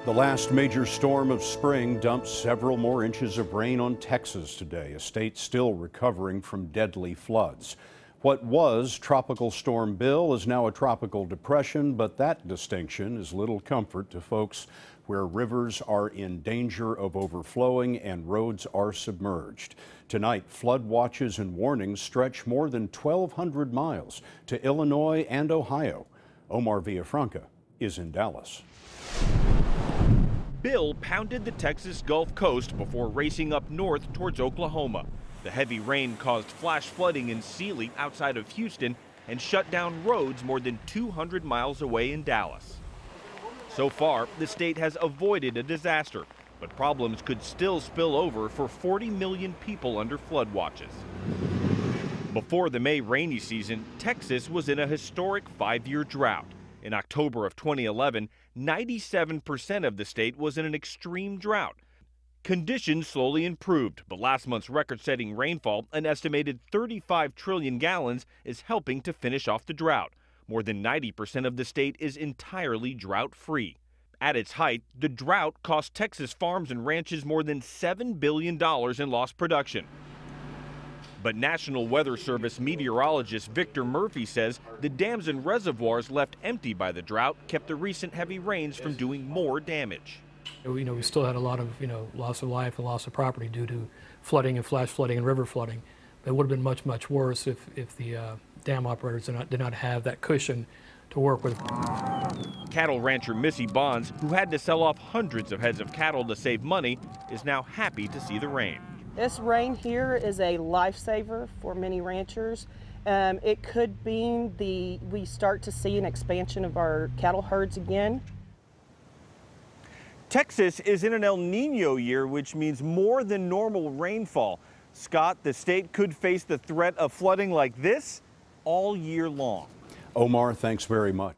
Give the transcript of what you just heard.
The last major storm of spring dumped several more inches of rain on Texas today, a state still recovering from deadly floods. What was Tropical Storm Bill is now a tropical depression, but that distinction is little comfort to folks where rivers are in danger of overflowing and roads are submerged. Tonight, flood watches and warnings stretch more than 1,200 miles to Illinois and Ohio. Omar Villafranca is in Dallas. Bill pounded the Texas Gulf Coast before racing up north towards Oklahoma. The heavy rain caused flash flooding in Sealy outside of Houston and shut down roads more than 200 miles away in Dallas. So far, the state has avoided a disaster, but problems could still spill over for 40 million people under flood watches. Before the May rainy season, Texas was in a historic 5-year drought. In October of 2011, 97% of the state was in an extreme drought. Conditions slowly improved, but last month's record-setting rainfall, an estimated 35 trillion gallons, is helping to finish off the drought. More than 90% of the state is entirely drought-free. At its height, the drought cost Texas farms and ranches more than $7 billion in lost production. But National Weather Service meteorologist Victor Murphy says the dams and reservoirs left empty by the drought kept the recent heavy rains from doing more damage. We still had a lot of, loss of life and loss of property due to flooding and flash flooding and river flooding. It would have been much, much worse if the dam operators did not have that cushion to work with. Cattle rancher Missy Bonds, who had to sell off hundreds of heads of cattle to save money, is now happy to see the rain. This rain here is a lifesaver for many ranchers. It could mean we start to see an expansion of our cattle herds again. Texas is in an El Nino year, which means more than normal rainfall. Scott, the state could face the threat of flooding like this all year long. Omar, thanks very much.